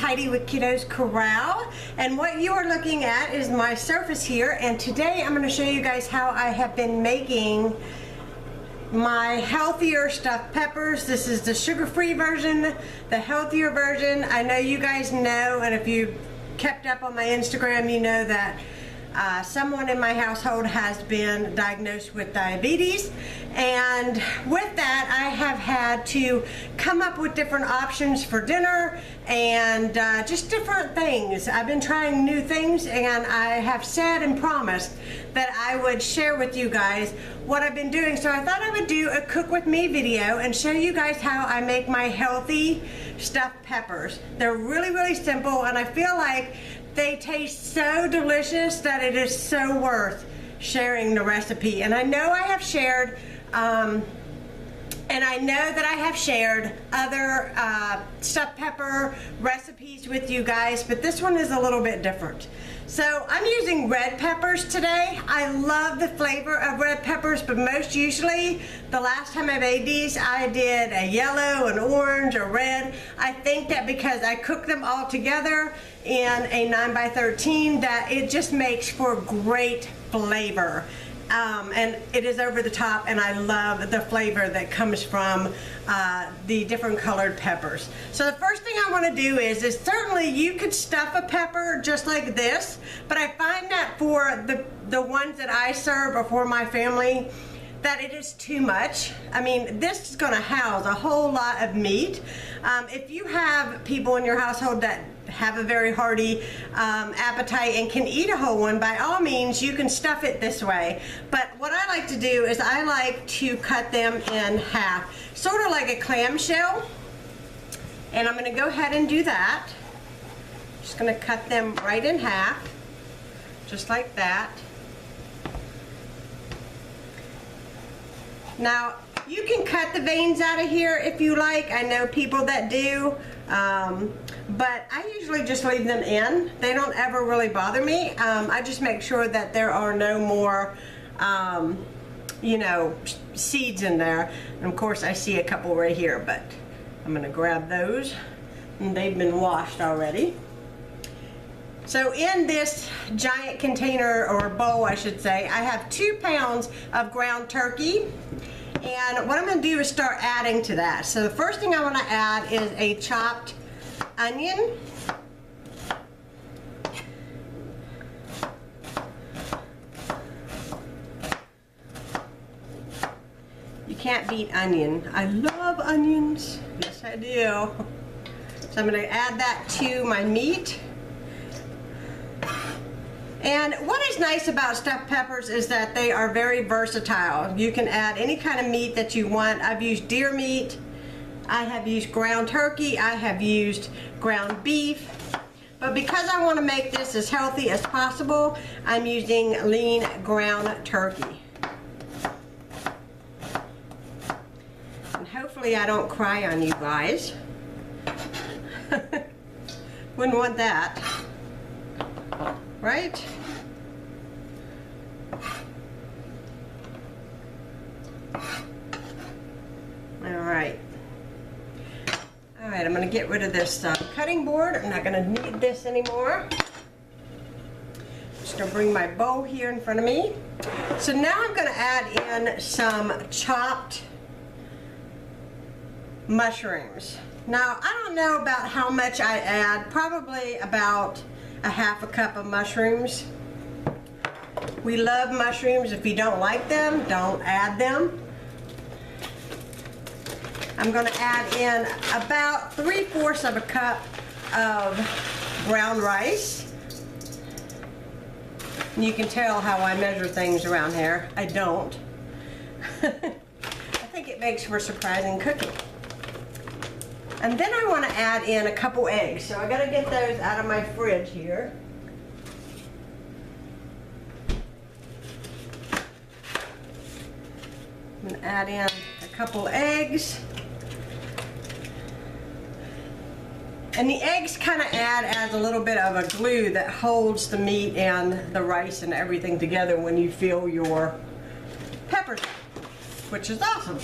Heidi with Kiddos Corral, and what you are looking at is my surface here, and today I'm going to show you guys how I have been making my healthier stuffed peppers. This is the sugar-free version, the healthier version. I know you guys know, and if you kept up on my Instagram, you know that someone in my household has been diagnosed with diabetes, and with that I have had to come up with different options for dinner and just different things. I've been trying new things, and I have said and promised that I would share with you guys what I've been doing. So I thought I would do a cook with me video and show you guys how I make my healthy stuffed peppers. They're really simple, and I feel like they taste so delicious that it is so worth sharing the recipe. And I know I have shared other stuffed pepper recipes with you guys, but this one is a little bit different. So I'm using red peppers today. I love the flavor of red peppers, but most usually the last time I made these, I did a yellow, an orange, or red. I think that because I cook them all together in a 9x13, that it just makes for great flavor. And it is over the top, and I love the flavor that comes from the different colored peppers. So the first thing I want to do is certainly you could stuff a pepper just like this, but I find that for the ones that I serve or for my family, that it is too much. I mean, this is going to house a whole lot of meat. If you have people in your household that have a very hearty appetite and can eat a whole one, by all means you can stuff it this way. But what I like to do is I like to cut them in half, sort of like a clamshell. And I'm going to go ahead and do that. Just going to cut them right in half, just like that. Now, you can cut the veins out of here if you like. I know people that do, but I usually just leave them in. They don't ever really bother me. I just make sure that there are no more, you know, seeds in there. And of course, I see a couple right here, but I'm gonna grab those, and they've been washed already. So in this giant container, or bowl I should say, I have 2 pounds of ground turkey. And what I'm going to do is start adding to that. So the first thing I want to add is a chopped onion. You can't beat onion. I love onions. Yes, I do. So I'm going to add that to my meat. And what is nice about stuffed peppers is that they are very versatile. You can add any kind of meat that you want. I've used deer meat, I have used ground turkey, I have used ground beef. But because I want to make this as healthy as possible, I'm using lean ground turkey. And hopefully I don't cry on you guys. Wouldn't want that. Right? Alright, I'm going to get rid of this cutting board. I'm not going to need this anymore. Just going to bring my bowl here in front of me. So now I'm going to add in some chopped mushrooms. Now, I don't know about how much I add, probably about a half a cup of mushrooms. We love mushrooms. If you don't like them, don't add them. I'm going to add in about 3/4 of a cup of brown rice. And you can tell how I measure things around here. I don't. I think it makes for surprising cooking. And then I want to add in a couple eggs. So I got to get those out of my fridge here. I'm going to add in a couple eggs. And the eggs kind of add as a little bit of a glue that holds the meat and the rice and everything together when you fill your peppers, which is awesome.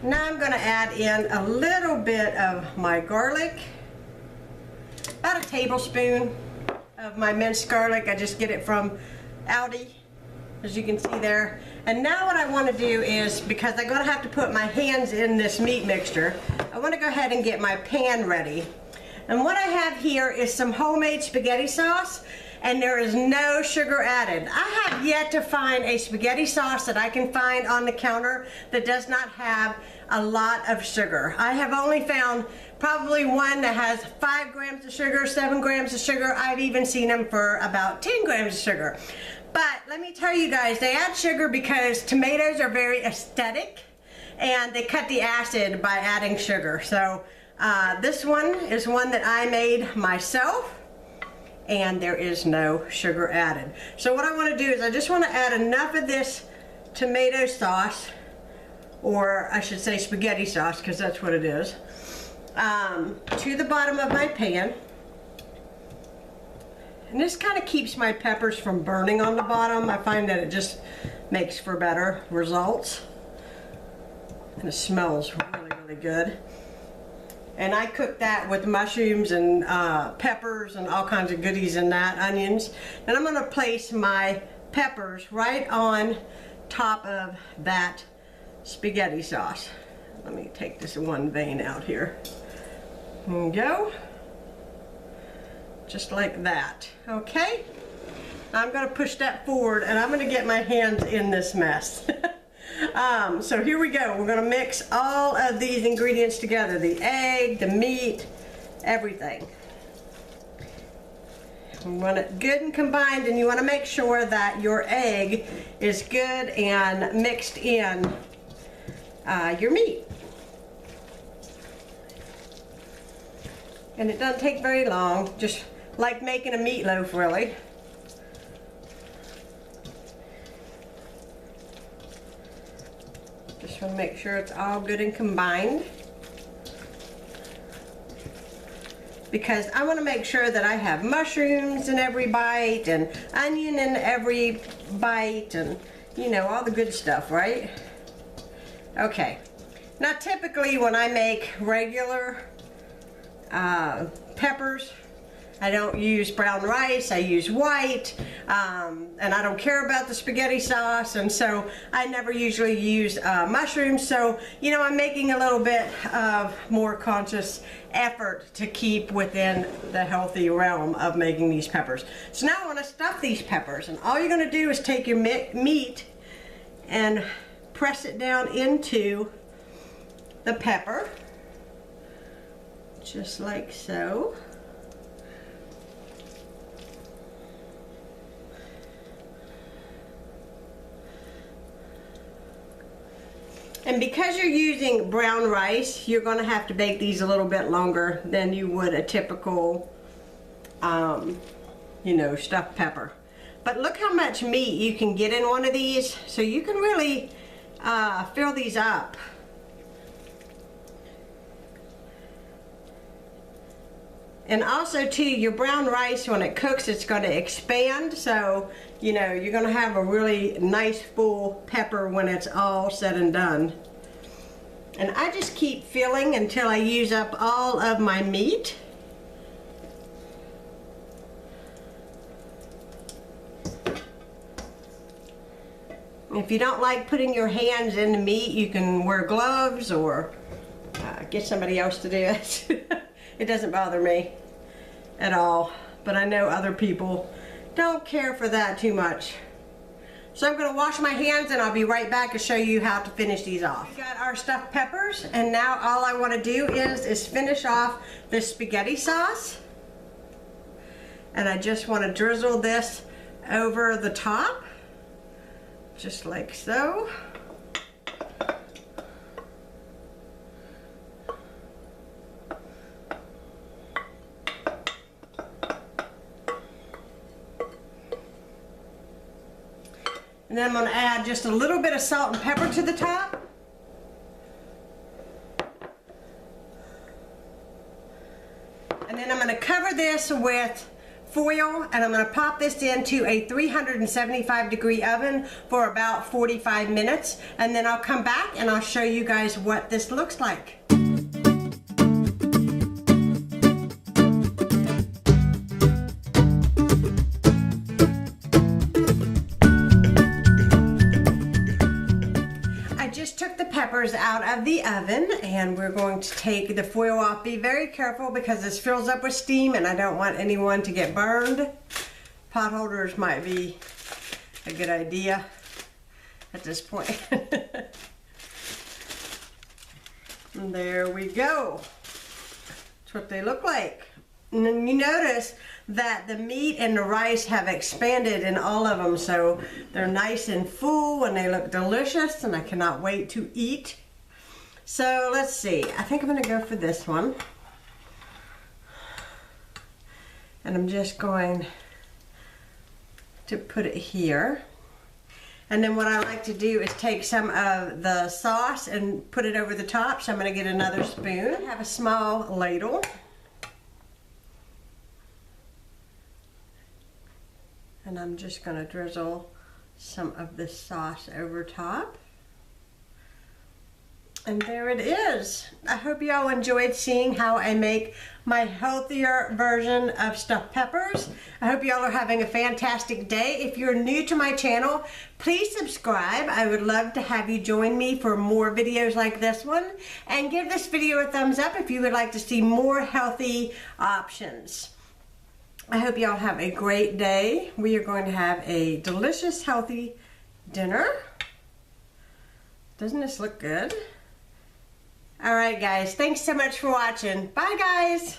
Now I'm going to add in a little bit of my garlic, about a tablespoon of my minced garlic. I just get it from Aldi, as you can see there. And now what I want to do is, because I'm going to have to put my hands in this meat mixture, I want to go ahead and get my pan ready. And what I have here is some homemade spaghetti sauce, and there is no sugar added. I have yet to find a spaghetti sauce that I can find on the counter that does not have a lot of sugar. I have only found probably one that has 5 grams of sugar, 7 grams of sugar. I've even seen them for about 10 grams of sugar. But let me tell you guys, they add sugar because tomatoes are very aesthetic, and they cut the acid by adding sugar. So this one is one that I made myself, and there is no sugar added. So what I want to do is I just want to add enough of this tomato sauce, or I should say spaghetti sauce, because that's what it is, to the bottom of my pan. And this kind of keeps my peppers from burning on the bottom. I find that it just makes for better results. And it smells really, really good. And I cook that with mushrooms and peppers and all kinds of goodies in that, onions. And I'm going to place my peppers right on top of that spaghetti sauce. Let me take this one vein out here. There we go. Just like that. Okay? I'm going to push that forward, and I'm going to get my hands in this mess. So here we go. We're going to mix all of these ingredients together. The egg, the meat, everything. You want it good and combined, and you want to make sure that your egg is good and mixed in your meat. And it doesn't take very long, just like making a meatloaf, really. Just want to make sure it's all good and combined, because I want to make sure that I have mushrooms in every bite and onion in every bite, and you know, all the good stuff, right? Okay. Now typically when I make regular peppers, I don't use brown rice, I use white, and I don't care about the spaghetti sauce, and so I never usually use mushrooms. So, you know, I'm making a little bit of more conscious effort to keep within the healthy realm of making these peppers. So now I want to stuff these peppers, and all you're going to do is take your meat and press it down into the pepper, just like so. And because you're using brown rice, you're going to have to bake these a little bit longer than you would a typical, you know, stuffed pepper. But look how much meat you can get in one of these, so you can really fill these up. And also too, your brown rice, when it cooks, it's going to expand, so you know, you're going to have a really nice full pepper when it's all said and done. And I just keep filling until I use up all of my meat. If you don't like putting your hands in the meat, you can wear gloves or get somebody else to do it. It doesn't bother me at all, but I know other people don't care for that too much. So I'm going to wash my hands, and I'll be right back to show you how to finish these off. We got our stuffed peppers, and now all I want to do is finish off this spaghetti sauce. And I just want to drizzle this over the top, just like so. And then I'm going to add just a little bit of salt and pepper to the top. And then I'm going to cover this with foil, and I'm going to pop this into a 375-degree oven for about 45 minutes, and then I'll come back and I'll show you guys what this looks like. Took the peppers out of the oven, and we're going to take the foil off. Be very careful because this fills up with steam and I don't want anyone to get burned. Pot holders might be a good idea at this point. And there we go. That's what they look like. And then you notice that the meat and the rice have expanded in all of them, so they're nice and full and they look delicious, and I cannot wait to eat. So let's see, I think I'm going to go for this one, and I'm just going to put it here. And then what I like to do is take some of the sauce and put it over the top, so I'm going to get another spoon. I have a small ladle. And I'm just going to drizzle some of this sauce over top. And there it is. I hope y'all enjoyed seeing how I make my healthier version of stuffed peppers. I hope y'all are having a fantastic day. If you're new to my channel, please subscribe. I would love to have you join me for more videos like this one. And give this video a thumbs up if you would like to see more healthy options. I hope y'all have a great day. We are going to have a delicious, healthy dinner. Doesn't this look good? All right, guys. Thanks so much for watching. Bye, guys.